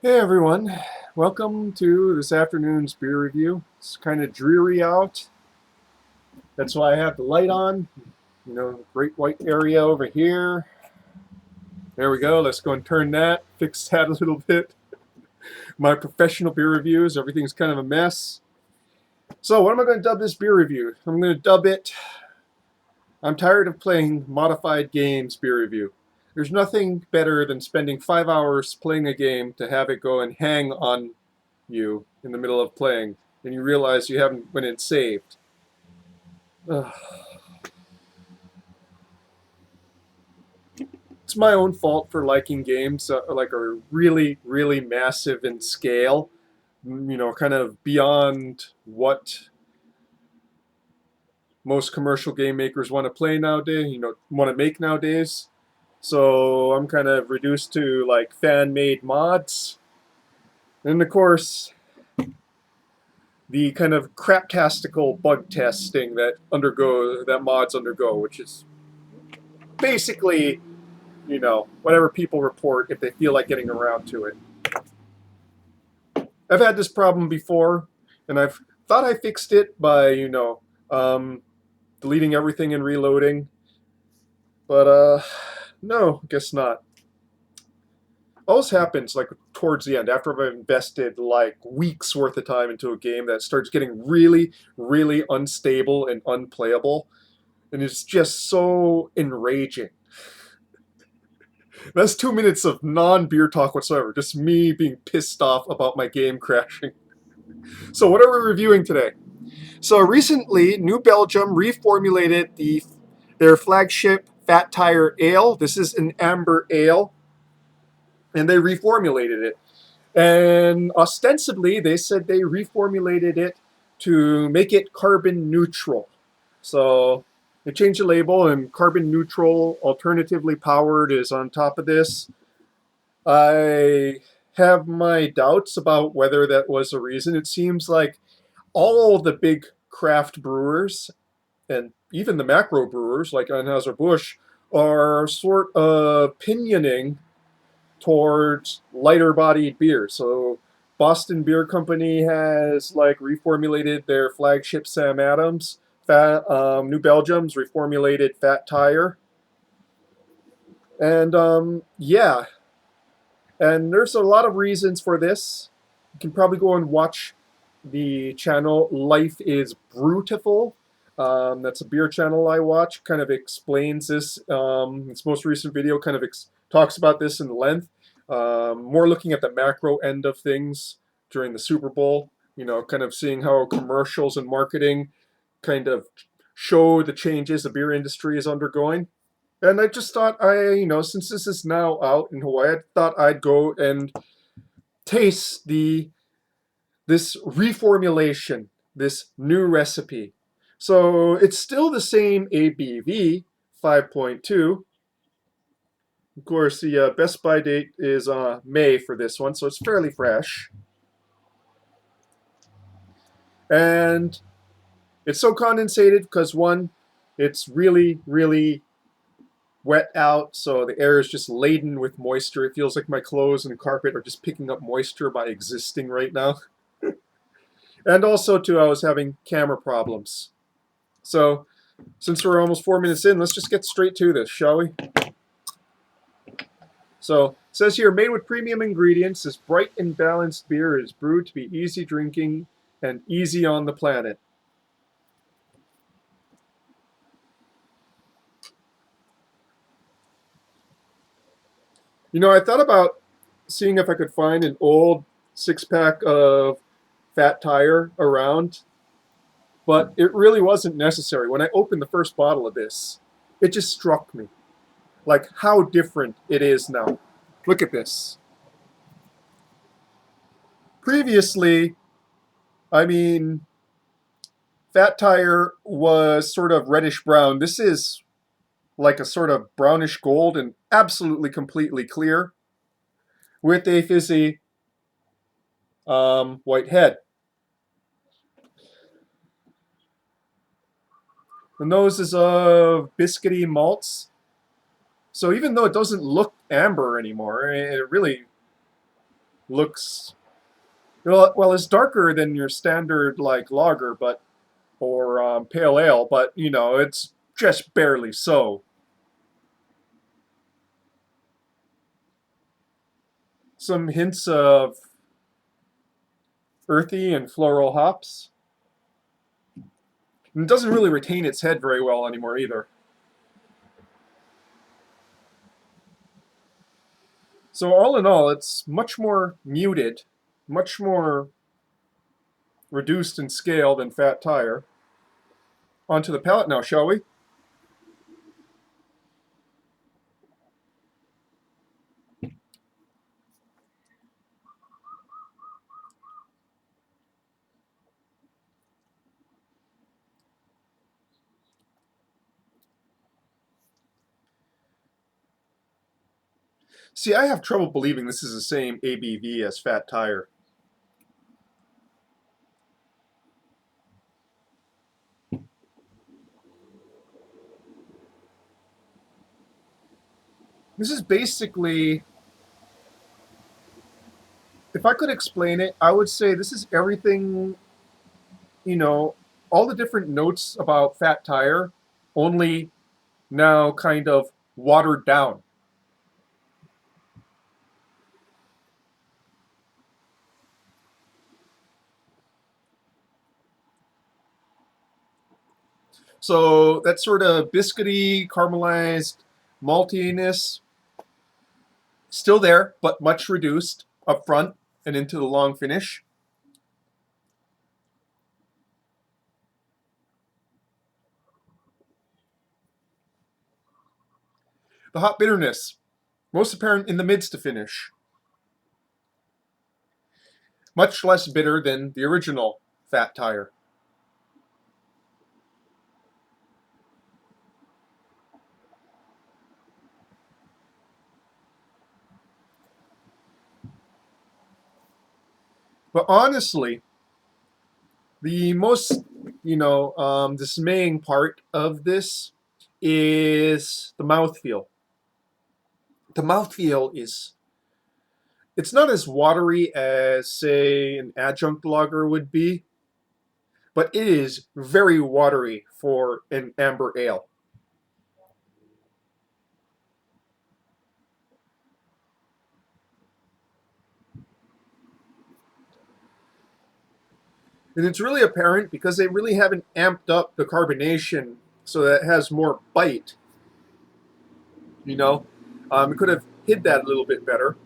Hey everyone, welcome to this afternoon's beer review. It's kind of dreary out. That's why I have the light on. Great white area over here. There we go. Let's go and turn that, fix that a little bit. My professional beer reviews, everything's kind of a mess. So, what am I going to dub this beer review? I'm going to dub it I'm tired of playing modified games beer review. There's nothing better than spending 5 hours playing a game to have it go and hang on you in the middle of playing, and you realize you haven't went and saved. Ugh. It's my own fault for liking games like are really, really massive in scale. Kind of beyond what most commercial game makers want to play nowadays. Want to make nowadays. So I'm kind of reduced to like fan-made mods, and of course the kind of craptastical bug testing that mods undergo, which is basically, whatever people report if they feel like getting around to it. I've had this problem before, and I've thought I fixed it by, deleting everything and reloading, but no, guess not. Always happens like towards the end after I've invested like weeks worth of time into a game that starts getting really, really unstable and unplayable, and it's just so enraging. That's 2 minutes of non-beer talk whatsoever. Just me being pissed off about my game crashing. So what are we reviewing today? So recently, New Belgium reformulated their flagship Fat Tire Ale. This is an amber ale, and they reformulated it. And ostensibly, they said they reformulated it to make it carbon neutral. So they changed the label, and carbon neutral, alternatively powered, is on top of this. I have my doubts about whether that was a reason. It seems like all the big craft brewers and even the macro brewers like Anheuser-Busch are sort of pinioning towards lighter bodied beer. So Boston Beer Company has like reformulated their flagship Sam Adams. New Belgium's reformulated Fat Tire. And yeah, and there's a lot of reasons for this. You can probably go and watch the channel Life is Brutiful. That's a beer channel I watch. Kind of explains this. Its most recent video kind of talks about this in length. More looking at the macro end of things during the Super Bowl. Kind of seeing how commercials and marketing kind of show the changes the beer industry is undergoing. And I just thought since this is now out in Hawaii, I thought I'd go and taste this reformulation, this new recipe. So it's still the same ABV, 5.2. Of course, the best by date is May for this one, so it's fairly fresh. And it's so condensated because one, it's really, really wet out, so the air is just laden with moisture. It feels like my clothes and carpet are just picking up moisture by existing right now. And also, too, I was having camera problems. So, since we're almost 4 minutes in, let's just get straight to this, shall we? So, it says here, made with premium ingredients, this bright and balanced beer is brewed to be easy drinking and easy on the planet. I thought about seeing if I could find an old 6-pack of Fat Tire around, but it really wasn't necessary. When I opened the first bottle of this, it just struck me like how different it is now. Look at this. Previously, I mean, Fat Tire was sort of reddish brown. This is like a sort of brownish gold and absolutely completely clear with a fizzy white head. The nose is of biscuity malts. So even though it doesn't look amber anymore, it really looks, well, it's darker than your standard like lager, but or pale ale, but it's just barely so. Some hints of earthy and floral hops. And it doesn't really retain its head very well anymore either. So all in all, it's much more muted, much more reduced in scale than Fat Tire. Onto the palate now, shall we? See, I have trouble believing this is the same ABV as Fat Tire. This is basically, if I could explain it, I would say this is everything, you know, all the different notes about Fat Tire, only now kind of watered down. So that sort of biscuity, caramelized maltiness, still there, but much reduced up front and into the long finish. The hot bitterness, most apparent in the mids to finish. Much less bitter than the original Fat Tire. But honestly, the most, dismaying part of this is the mouthfeel. The mouthfeel is, it's not as watery as, say, an adjunct lager would be, but it is very watery for an amber ale. And it's really apparent because they really haven't amped up the carbonation so that it has more bite. You know, it could have hid that a little bit better,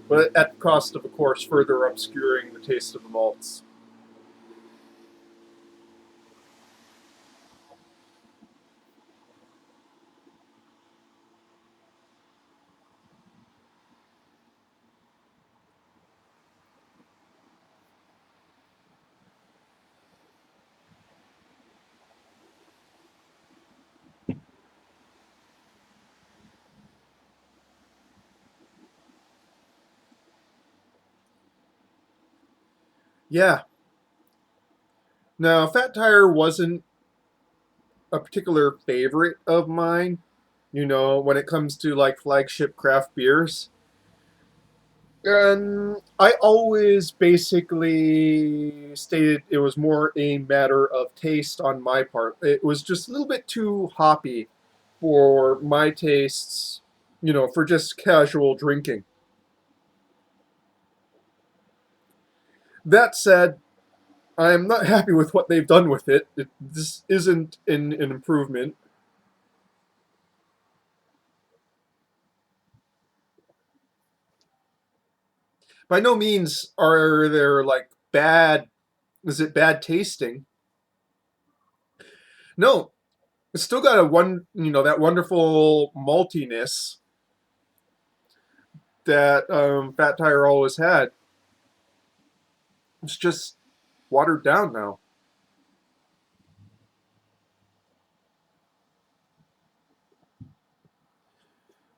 but at the cost of course, further obscuring the taste of the malts. Yeah. Now, Fat Tire wasn't a particular favorite of mine, when it comes to like flagship craft beers. And I always basically stated it was more a matter of taste on my part. It was just a little bit too hoppy for my tastes, for just casual drinking. That said, I am not happy with what they've done with it. This isn't an improvement. By no means are there like bad. Is it bad tasting? No, it's still got that wonderful maltiness that Fat Tire always had. It's just watered down now.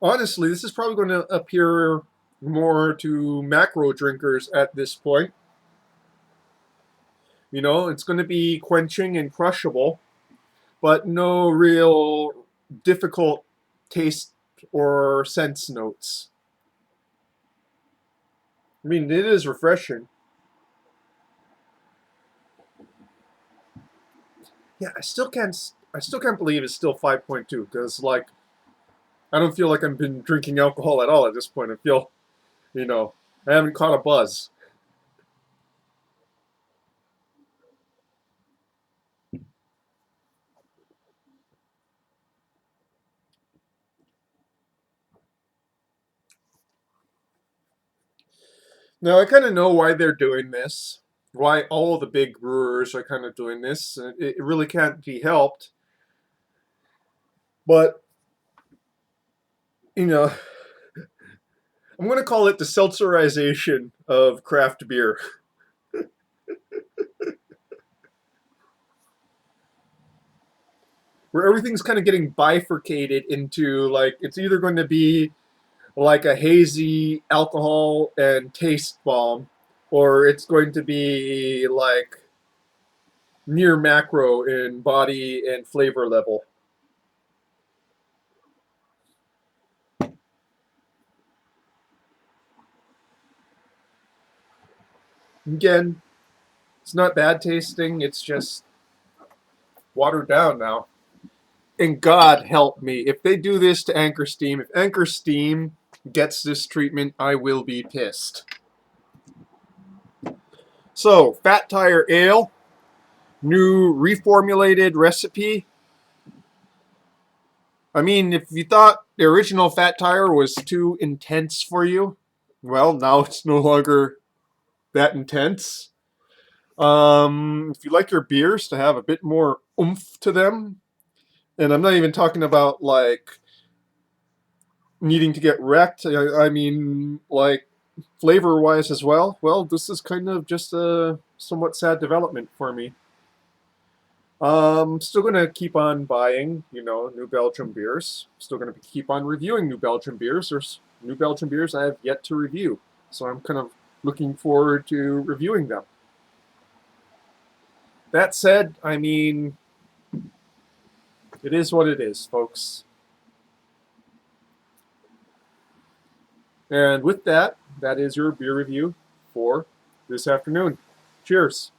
Honestly, this is probably going to appear more to macro drinkers at this point. It's going to be quenching and crushable, but no real difficult taste or sense notes. I mean, it is refreshing. Yeah, I still can't believe it's still 5.2 because like I don't feel like I've been drinking alcohol at all at this point. I feel, you know, I haven't caught a buzz. Now I kind of know why they're doing this, why all the big brewers are kind of doing this. It really can't be helped. But you know, I'm going to call it the seltzerization of craft beer, where everything's kind of getting bifurcated into like it's either going to be like a hazy alcohol and taste bomb, or it's going to be like near macro in body and flavor level. Again, it's not bad tasting, it's just watered down now. And God help me, if they do this to Anchor Steam, if Anchor Steam gets this treatment, I will be pissed. So, Fat Tire Ale, new reformulated recipe. I mean, if you thought the original Fat Tire was too intense for you, well, now it's no longer that intense. If you like your beers to have a bit more oomph to them, and I'm not even talking about like needing to get wrecked. I mean, like flavor wise as well. Well, this is kind of just a somewhat sad development for me. Still gonna keep on buying, New Belgium beers. Still gonna keep on reviewing New Belgium beers. There's New Belgium beers I have yet to review, so I'm kind of looking forward to reviewing them. That said, I mean, it is what it is, folks. And with that, that is your beer review for this afternoon. Cheers.